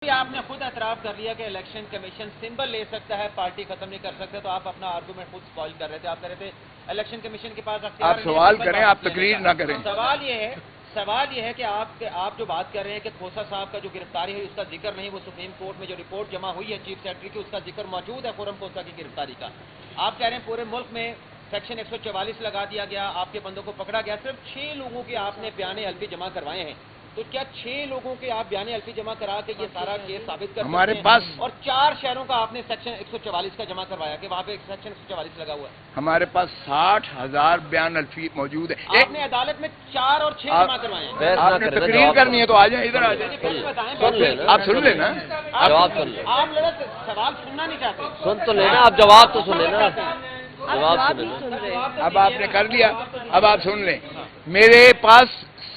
آپ نے خود اعتراف کر لیا کہ الیکشن کمیشن سمبل لے سکتا ہے، پارٹی ختم نہیں کر سکتے، تو آپ اپنا آرگومنٹ خود اسپائل کر رہے تھے. آپ کہہ رہے تھے الیکشن کمیشن کے پاس اختیار آپ سوال کریں، آپ تقریر نہ کریں. سوال یہ ہے کہ آپ جو بات کر رہے ہیں کہ کھوسا صاحب کا جو گرفتاری ہے اس کا ذکر نہیں، وہ سپریم کورٹ میں جو رپورٹ جمع ہوئی ہے چیف سیکرٹری کی اس کا ذکر موجود ہے خرم کھوسا کی گرفتاری کا. آپ کہہ رہے ہیں پورے ملک میں سیکشن 144 لگا دیا گیا، آپ کے بندوں کو پکڑا گیا، صرف 6 لوگوں کے آپ نے بیان حلفی جمع کروائے ہیں. تو کیا 6 لوگوں کے آپ بیان حلفی جمع کرا کے یہ سارا کیس ثابت کر ہمارے سکتے پاس ہیں؟ اور 4 شہروں کا آپ نے سیکشن 144 کا جمع کروایا کہ وہاں پہ سیکشن 144 لگا ہوا ہے. ہمارے پاس 60,000 بیان الفی موجود ہے. آپ نے عدالت میں 4 اور 6 جمع کروائے ہیں. آپ نے تقریر کرنی ہے تو آ جائیں، ادھر آ جائیں. آپ سن لیں نا، جواب سن لیں. آپ لوگ سوال سننا نہیں چاہتے. سن تو لینا، آپ جواب تو سن لینا. جواب سن لینا. اب آپ نے کر لیا، اب آپ سن لیں. میرے پاس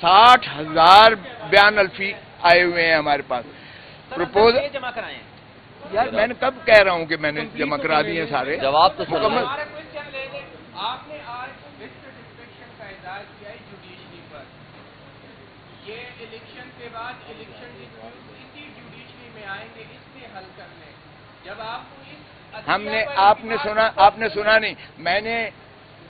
60,000 بیان الفی آئے ہوئے ہیں ہمارے پاس. پروپوز جمع کرائے ہیں. یار میں نے کب کہہ رہا ہوں کہ میں نے جمع کرا دیے سارے. جواب تو سن مکمل. آپ نے آج رٹ ڈسٹرکشن کا اعزاز کیا ہے جوڈیشری پر. یہ الیکشن کے بعد الیکشن ڈسپیوٹ اسی جوڈیشری میں آئیں گے اس سے حل کرنے. جب آپ کو آپ نے سنا نہیں. میں نے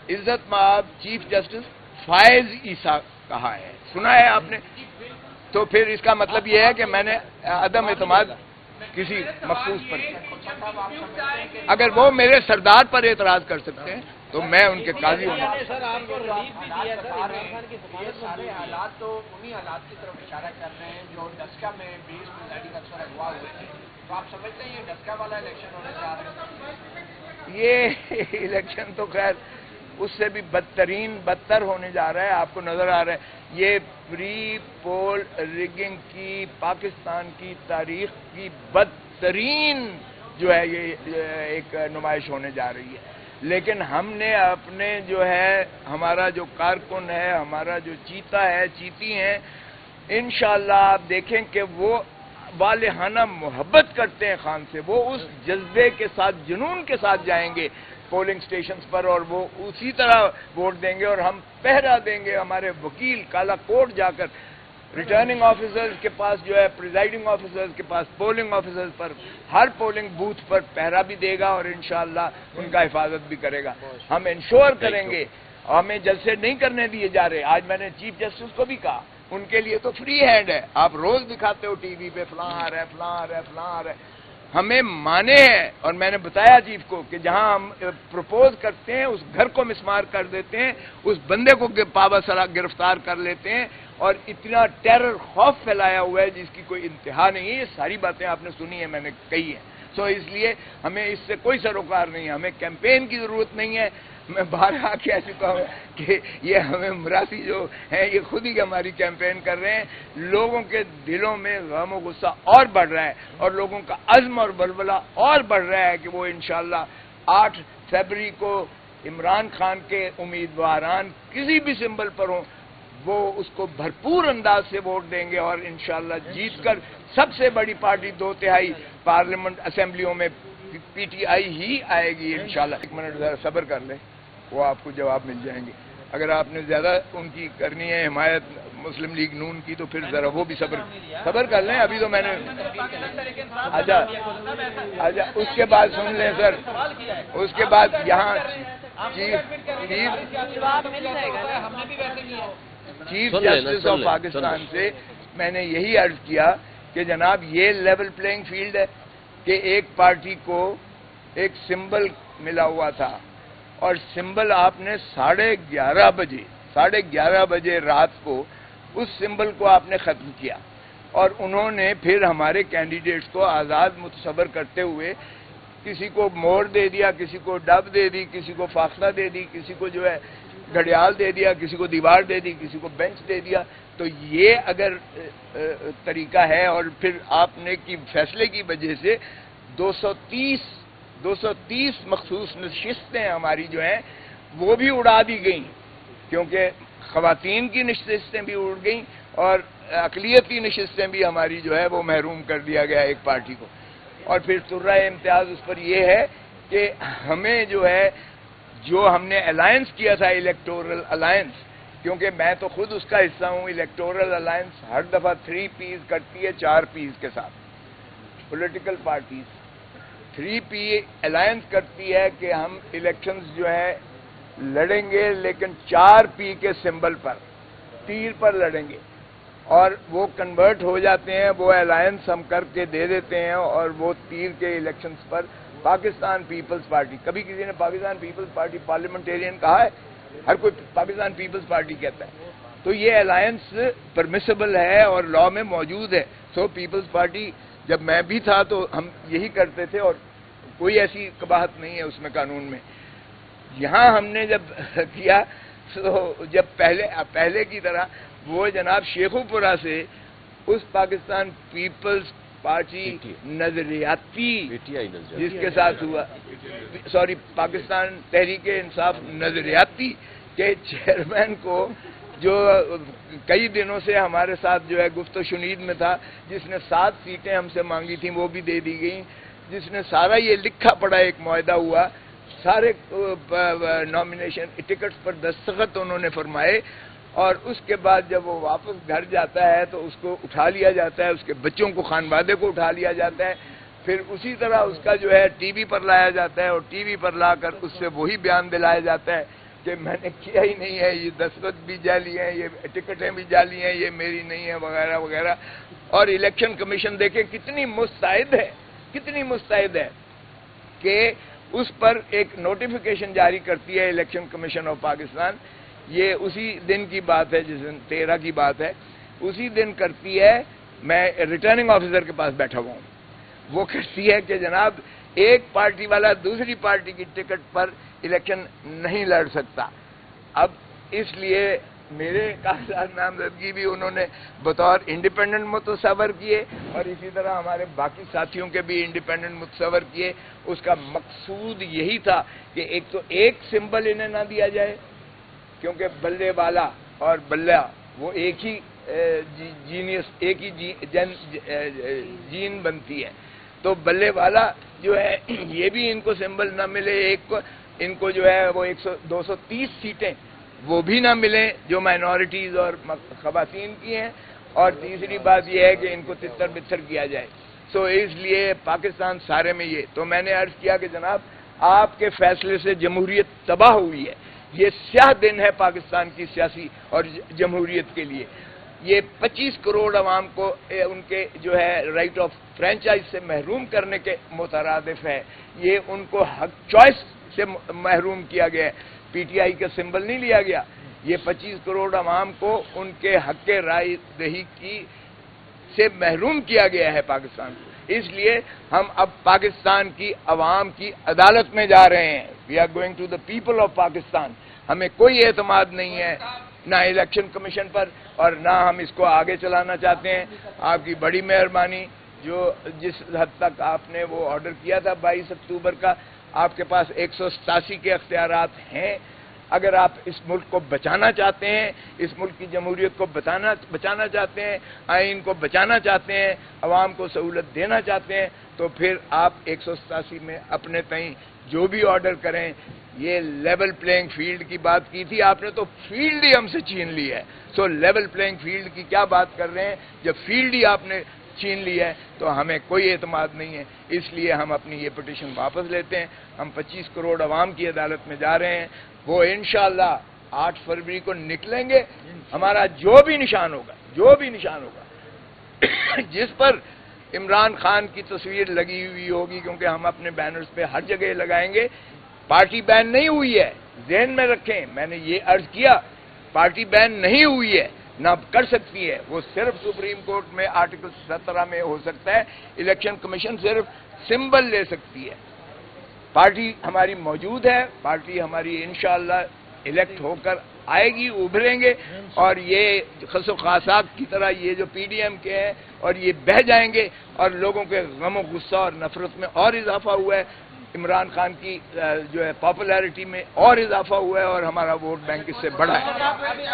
عزت مآب چیف جسٹس فائز عیسیٰ کہا ہے، سنا ہے آپ نے؟ تو پھر اس کا مطلب یہ ہے کہ میں نے عدم اعتماد کسی مخصوص پر کیا. اگر وہ میرے سردار پر اعتراض کر سکتے ہیں تو میں ان کے قاضی ہوں. سر آپ کو ریلیف بھی دیا سر عمران خان کی یہ سارے حالات تو انہی حالات کی طرف اشارہ کر رہے ہیں جو ڈسکا میں 20 پریزائڈنگ افسر اغوا ہوئے تھے. تو آپ سمجھتے ہیں یہ ڈسکا والا الیکشن ہونے جا رہا ہے؟ یہ الیکشن تو خیر اس سے بھی بدتر ہونے جا رہا ہے. آپ کو نظر آ رہا ہے یہ پری پول ریگنگ کی پاکستان کی تاریخ کی بدترین جو ہے یہ ایک نمائش ہونے جا رہی ہے. لیکن ہم نے اپنے جو ہے ہمارا جو کارکن ہے، ہمارا جو چیتا ہے، چیتی ہیں، انشاءاللہ آپ دیکھیں کہ وہ والہانہ محبت کرتے ہیں خان سے. وہ اس جذبے کے ساتھ، جنون کے ساتھ جائیں گے پولنگ سٹیشنز پر اور وہ اسی طرح ووٹ دیں گے. اور ہم پہرا دیں گے، ہمارے وکیل کالا کوٹ جا کر ریٹرننگ آفیسرز کے پاس جو ہے، پریزائڈنگ آفیسرز کے پاس، پولنگ آفیسرز پر، ہر پولنگ بوتھ پر پہرا بھی دے گا اور انشاءاللہ ان کا حفاظت بھی کرے گا. ہم انشور کریں گے. ہمیں جلسے نہیں کرنے دیے جا رہے. آج میں نے چیف جسٹس کو بھی کہا ان کے لیے تو فری ہینڈ ہے. آپ روز دکھاتے ہو ٹی وی پہ فلاں آ رہا ہے، فلاں آ رہا ہے، فلاں آ رہا ہے. ہمیں مانے ہیں. اور میں نے بتایا چیف کو کہ جہاں ہم پروپوز کرتے ہیں اس گھر کو مسمار کر دیتے ہیں، اس بندے کو پاوا سرا گرفتار کر لیتے ہیں اور اتنا ٹیرر خوف پھیلایا ہوا ہے جس کی کوئی انتہا نہیں ہے. یہ ساری باتیں آپ نے سنی ہیں، میں نے کہی ہیں. سو اس لیے ہمیں اس سے کوئی سروکار نہیں ہے. ہمیں کیمپین کی ضرورت نہیں ہے. میں بارہا کہہ چکا ہوں کہ یہ ہمیں مراسی جو ہیں یہ خود ہی ہماری کیمپین کر رہے ہیں. لوگوں کے دلوں میں غم و غصہ اور بڑھ رہا ہے اور لوگوں کا عزم اور بلبلہ اور بڑھ رہا ہے کہ وہ انشاءاللہ 8 فروری کو عمران خان کے امیدواران کسی بھی سمبل پر ہوں وہ اس کو بھرپور انداز سے ووٹ دیں گے اور انشاءاللہ جیت کر سب سے بڑی پارٹی 2/3 پارلیمنٹ اسمبلیوں میں پی ٹی آئی ہی آئے گی انشاءاللہ. 1 منٹ ذرا صبر کر لیں، وہ آپ کو جواب مل جائیں گے. اگر آپ نے زیادہ ان کی کرنی ہے حمایت مسلم لیگ نون کی تو پھر ذرا وہ بھی صبر کر لیں. ابھی تو میں نے اچھا اس کے بعد سن لیں سر. اس کے بعد یہاں چیف جسٹس آف پاکستان سے میں نے یہی عرض کیا کہ جناب یہ لیول پلینگ فیلڈ ہے کہ ایک پارٹی کو ایک سمبل ملا ہوا تھا اور سمبل آپ نے 11:30 بجے رات کو اس سمبل کو آپ نے ختم کیا اور انہوں نے پھر ہمارے کینڈیڈیٹس کو آزاد متصور کرتے ہوئے کسی کو مور دے دیا، کسی کو ڈب دے دی، کسی کو فاصلہ دے دی، کسی کو جو ہے گھڑیال دے دیا، کسی کو دیوار دے دی، کسی کو بینچ دے دیا. تو یہ اگر طریقہ ہے اور پھر آپ نے کی فیصلے کی وجہ سے 230 مخصوص نشستیں ہماری جو ہیں وہ بھی اڑا دی گئیں کیونکہ خواتین کی نشستیں بھی اڑ گئیں اور اقلیتی نشستیں بھی ہماری جو ہے وہ محروم کر دیا گیا ایک پارٹی کو. اور پھر سرہ امتیاز اس پر یہ ہے کہ ہمیں جو ہے جو ہم نے الائنس کیا تھا الیکٹورل الائنس، کیونکہ میں تو خود اس کا حصہ ہوں. الیکٹورل الائنس ہر دفعہ 3 پیز کرتی ہے 4 پیز کے ساتھ. پولیٹیکل پارٹیز 3P الائنس کرتی ہے کہ ہم الیکشنز جو ہے لڑیں گے، لیکن 4P کے سمبل پر، تیر پر لڑیں گے، اور وہ کنورٹ ہو جاتے ہیں، وہ الائنس ہم کر کے دے دیتے ہیں، اور وہ تیر کے الیکشنز پر پاکستان پیپلز پارٹی، کبھی کسی نے پاکستان پیپلز پارٹی پارلیمنٹیرین کہا ہے؟ ہر کوئی پاکستان پیپلز پارٹی کہتا ہے. تو یہ الائنس پرمیسیبل ہے اور لا میں موجود ہے. سو پیپلز پارٹی جب میں بھی تھا تو ہم یہی کرتے تھے، اور کوئی ایسی قباحت نہیں ہے اس میں قانون میں. یہاں ہم نے جب کیا تو جب پہلے کی طرح وہ جناب شیخوپورہ سے اس پاکستان پیپلز پارٹی نظریاتی جس کے ساتھ ہوا، سوری پاکستان تحریک انصاف نظریاتی کے چیئرمین کو، جو کئی دنوں سے ہمارے ساتھ جو ہے گفت و شنید میں تھا، جس نے 7 سیٹیں ہم سے مانگی تھیں وہ بھی دے دی گئیں، جس نے سارا یہ لکھا پڑا ایک معاہدہ ہوا، سارے نامینیشن ٹکٹس پر دستخط انہوں نے فرمائے، اور اس کے بعد جب وہ واپس گھر جاتا ہے تو اس کو اٹھا لیا جاتا ہے، اس کے بچوں کو، خانوادے کو اٹھا لیا جاتا ہے، پھر اسی طرح اس کا جو ہے ٹی وی پر لایا جاتا ہے، اور ٹی وی پر لا کر اس سے وہی بیان دلایا جاتا ہے کہ میں نے کیا ہی نہیں ہے، یہ دستخط بھی جعلی ہیں، یہ ٹکٹیں بھی جعلی ہیں، یہ میری نہیں ہے، وغیرہ وغیرہ. اور الیکشن کمیشن دیکھیں کتنی مستعد ہے کہ اس پر ایک نوٹیفیکیشن جاری کرتی ہے الیکشن کمیشن آف پاکستان. یہ اسی دن کی بات ہے، جس دن 13 کی بات ہے، اسی دن کرتی ہے. میں ریٹرننگ آفیسر کے پاس بیٹھا ہوا ہوں، وہ کہتی ہے کہ جناب ایک پارٹی والا دوسری پارٹی کی ٹکٹ پر الیکشن نہیں لڑ سکتا. اب اس لیے میرے کاغذات نامزدگی بھی انہوں نے بطور انڈیپینڈنٹ متصور کیے، اور اسی طرح ہمارے باقی ساتھیوں کے بھی انڈیپینڈنٹ متصور کیے. اس کا مقصود یہی تھا کہ ایک تو ایک سمبل انہیں نہ دیا جائے، کیونکہ بلے والا اور بلہ وہ ایک ہی جینیس، ایک ہی جین بنتی ہے. تو بلے والا جو ہے یہ بھی ان کو سمبل نہ ملے، ایک کو ان کو جو ہے وہ 230 سیٹیں وہ بھی نہ ملیں جو مائنورٹیز اور خواتین کی ہیں. اور تیسری بات یہ ہے کہ ان کو تتر بتر کیا جائے. سو اس لیے پاکستان سارے میں یہ تو میں نے عرض کیا کہ جناب آپ کے فیصلے سے جمہوریت تباہ ہوئی ہے. یہ سیاہ دن ہے پاکستان کی سیاسی اور جمہوریت کے لیے. یہ 25 کروڑ عوام کو ان کے جو ہے رائٹ آف فرینچائز سے محروم کرنے کے مترادف ہے. یہ ان کو حق چوائس سے محروم کیا گیا ہے. پی ٹی آئی کا سمبل نہیں لیا گیا. یہ 25 کروڑ عوام کو ان کے حق رائے دہی کی سے محروم کیا گیا ہے پاکستان کو. اس لیے ہم اب پاکستان کی عوام کی عدالت میں جا رہے ہیں. We are going to the people of Pakistan. ہمیں کوئی اعتماد نہیں ہے نہ الیکشن کمیشن پر، اور نہ ہم اس کو آگے چلانا چاہتے ہیں. آپ کی بڑی مہربانی، جو جس حد تک آپ نے وہ آرڈر کیا تھا 22 اکتوبر کا، آپ کے پاس 187 کے اختیارات ہیں. اگر آپ اس ملک کو بچانا چاہتے ہیں، اس ملک کی جمہوریت کو بچانا چاہتے ہیں، آئین کو بچانا چاہتے ہیں، عوام کو سہولت دینا چاہتے ہیں، تو پھر آپ 187 میں اپنے تئیں جو بھی آرڈر کریں. یہ لیول پلینگ فیلڈ کی بات کی تھی آپ نے، تو فیلڈ ہی ہم سے چھین لی ہے. سو لیول پلینگ فیلڈ کی کیا بات کر رہے ہیں جب فیلڈ ہی آپ نے چھین لی ہے؟ تو ہمیں کوئی اعتماد نہیں ہے. اس لیے ہم اپنی یہ پٹیشن واپس لیتے ہیں. ہم 25 کروڑ عوام کی عدالت میں جا رہے ہیں. وہ انشاءاللہ 8 فروری کو نکلیں گے. ہمارا جو بھی نشان ہوگا جس پر عمران خان کی تصویر لگی ہوئی ہوگی، کیونکہ ہم اپنے بینرز پہ ہر جگہ لگائیں گے. پارٹی بین نہیں ہوئی ہے، ذہن میں رکھیں. میں نے یہ عرض کیا، پارٹی بین نہیں ہوئی ہے، نہ کر سکتی ہے. وہ صرف سپریم کورٹ میں آرٹیکل 17 میں ہو سکتا ہے. الیکشن کمیشن صرف سمبل لے سکتی ہے. پارٹی ہماری موجود ہے. پارٹی ہماری انشاءاللہ الیکٹ ہو کر آئے گی، ابھریں گے. اور یہ خس و خاصات کی طرح یہ جو پی ڈی ایم کے ہیں اور یہ بہہ جائیں گے، اور لوگوں کے غم و غصہ اور نفرت میں اور اضافہ ہوا ہے. عمران خان کی جو ہے پاپولیرٹی میں اور اضافہ ہوا ہے، اور ہمارا ووٹ بینک اس سے بڑا ہے.